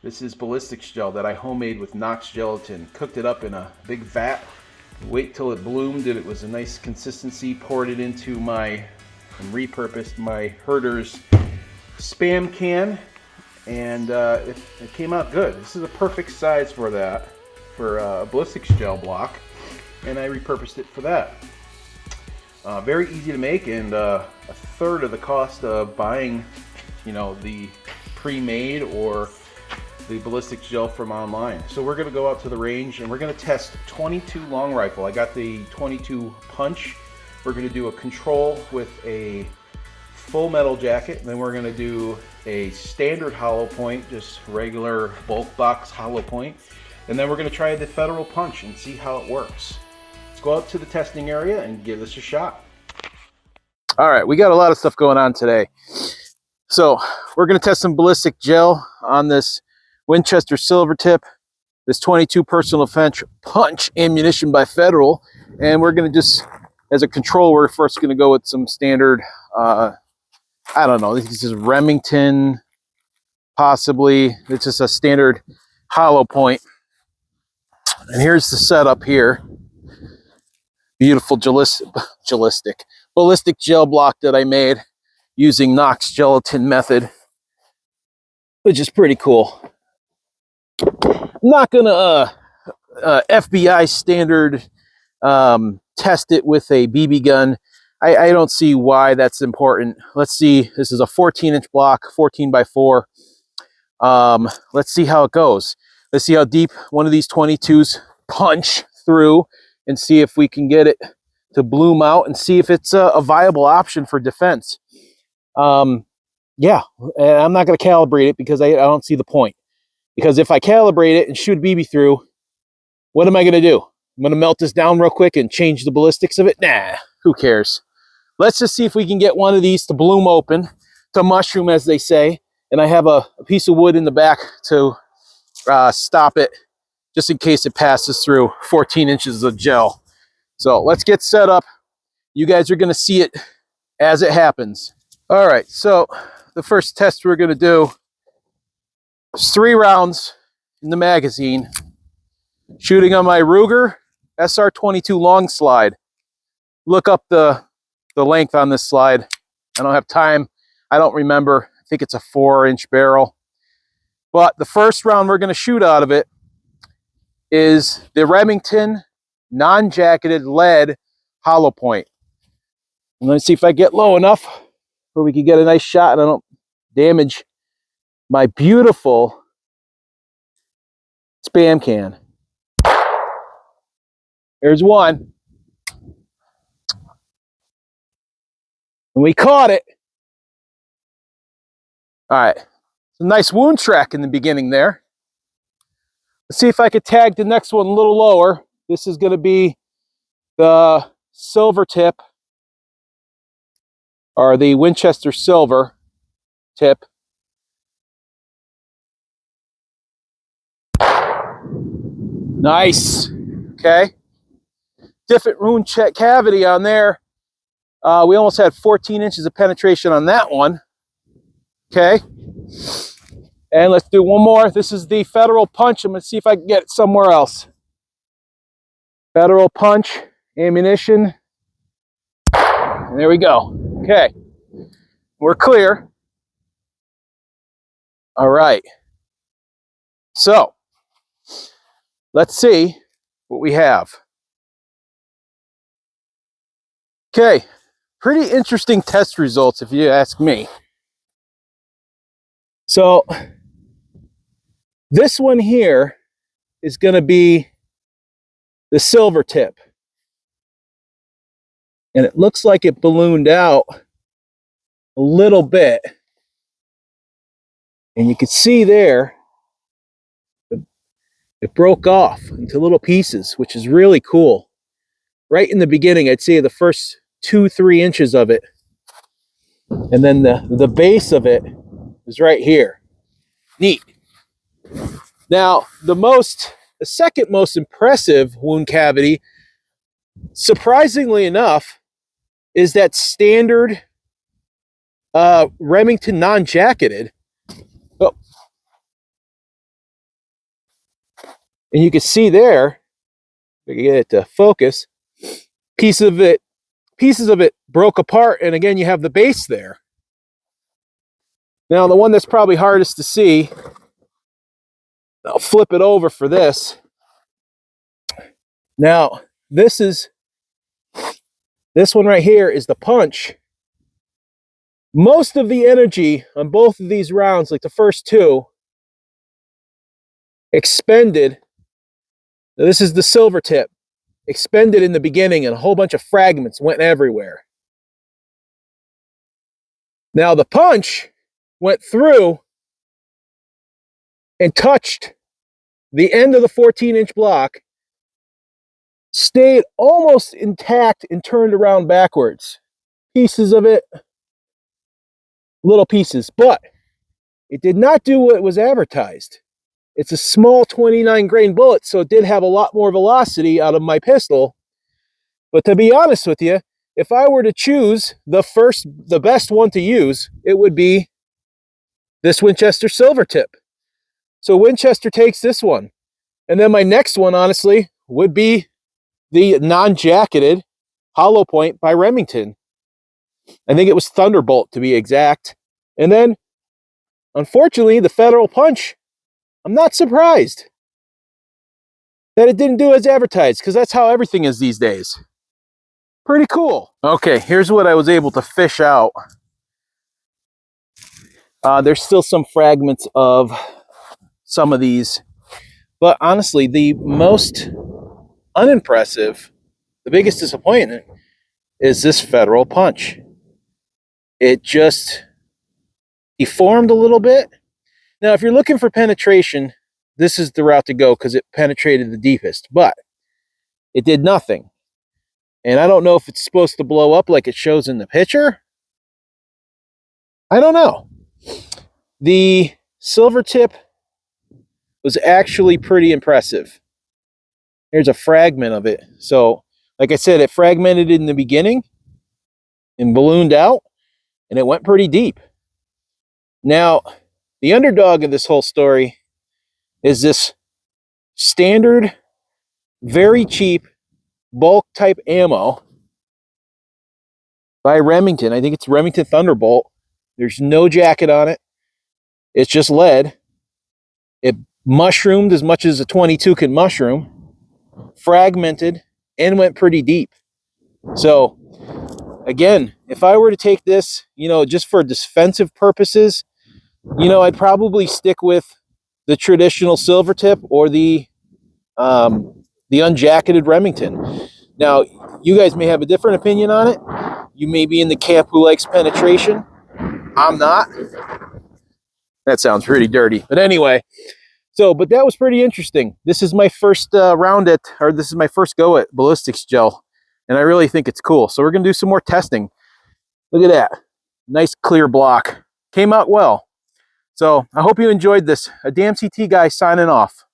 This is ballistics gel that I homemade with Knox gelatin. Cooked it up in a big vat. Wait till it bloomed and it was a nice consistency. Poured it into and repurposed my Herder's Spam can, and it came out good. This is a perfect size for that, for a ballistics gel block, and I repurposed it for that. Very easy to make, and a third of the cost of buying, the pre-made or the ballistics gel from online. So we're going to go out to the range and we're going to test 22 long rifle. I got the 22 punch. We're going to do a control with a full metal jacket, and then we're going to do a standard hollow point, just regular bulk box hollow point, and then we're going to try the Federal punch and see how it works. Let's go out to the testing area and give this a shot. All right, we got a lot of stuff going on today. So we're going to test some ballistic gel on this Winchester silver tip, this 22 personal defense punch ammunition by Federal, and we're going to just, as a control, we're first going to go with some standard, I don't know, this is Remington, possibly. It's just a standard hollow point. And here's the setup here. Beautiful ballistic gel block that I made using Knox gelatin method, which is pretty cool. I'm not gonna FBI standard test it with a BB gun. I don't see why that's important. Let's see, this is a 14-inch block, 14 by 4. Let's see how it goes. Let's see how deep one of these 22s punch through and see if we can get it to bloom out and see if it's a viable option for defense. Yeah, and I'm not going to calibrate it because I don't see the point. Because if I calibrate it and shoot BB through, what am I going to do? I'm going to melt this down real quick and change the ballistics of it? Nah, who cares? Let's just see if we can get one of these to bloom open, to mushroom, as they say. And I have a piece of wood in the back to stop it, just in case it passes through 14 inches of gel. So let's get set up. You guys are going to see it as it happens. All right, so the first test we're going to do is 3 rounds in the magazine, shooting on my Ruger SR22 long slide. Look up the length on this slide. I don't have time. I don't remember. I think it's a 4-inch barrel. But the first round we're going to shoot out of it is the Remington non-jacketed lead hollow point. And let's see if I get low enough where we can get a nice shot and I don't damage my beautiful Spam can. There's one. And we caught it. All right. It's a nice wound track in the beginning there. Let's see if I could tag the next one a little lower. This is going to be the silver tip, or the Winchester silver tip. Nice. Okay. Different wound cavity on there. We almost had 14 inches of penetration on that one. Okay. And let's do one more. This is the Federal punch. I'm going to see if I can get it somewhere else. Federal punch ammunition. And there we go. Okay. We're clear. All right. So, let's see what we have. Okay. Pretty interesting test results, if you ask me. So, this one here is going to be the silver tip. And it looks like it ballooned out a little bit. And you can see there, it broke off into little pieces, which is really cool. Right in the beginning, I'd say the first 2-3 inches of it. And then the base of it is right here. Neat. Now, the second most impressive wound cavity, surprisingly enough, is that standard Remington non-jacketed. Oh, And you can see there, if I can get it to focus, pieces of it broke apart, and again, you have the base there. Now, the one that's probably hardest to see, I'll flip it over for this. Now, this one right here is the punch. Most of the energy on both of these rounds, like the first two, expended. Now, this is the silver tip. Expended in the beginning, and a whole bunch of fragments went everywhere. Now, the punch went through and touched the end of the 14-inch block, stayed almost intact and turned around backwards. Pieces of it, little pieces, but it did not do what was advertised. It's a small 29 grain bullet, so it did have a lot more velocity out of my pistol. But to be honest with you, if I were to choose the best one to use, it would be this Winchester silver tip. So Winchester takes this one. And then my next one, honestly, would be the non-jacketed hollow point by Remington. I think it was Thunderbolt, to be exact. And then, unfortunately, the Federal Punch, I'm not surprised that it didn't do as advertised, because that's how everything is these days. Pretty cool. Okay, here's what I was able to fish out. There's still some fragments of some of these, but honestly, the most unimpressive, the biggest disappointment, is this Federal Punch. It just deformed a little bit. Now, if you're looking for penetration, this is the route to go, because it penetrated the deepest, but it did nothing. And I don't know if it's supposed to blow up like it shows in the picture. I don't know. The silver tip was actually pretty impressive. Here's a fragment of it. So, like I said, it fragmented in the beginning and ballooned out, and it went pretty deep. Now, the underdog of this whole story is this standard, very cheap, bulk type ammo by Remington. I think it's Remington Thunderbolt. There's no jacket on it. It's just lead. It mushroomed as much as a 22 can mushroom, fragmented, and went pretty deep. So, again, if I were to take this, just for defensive purposes, I'd probably stick with the traditional silver tip or the unjacketed Remington. Now, you guys may have a different opinion on it. You may be in the camp who likes penetration. I'm not. That sounds pretty dirty. But anyway, but that was pretty interesting. This is my first this is my first go at ballistics gel, and I really think it's cool. So we're going to do some more testing. Look at that. Nice clear block. Came out well. So I hope you enjoyed this. A damn CT guy signing off.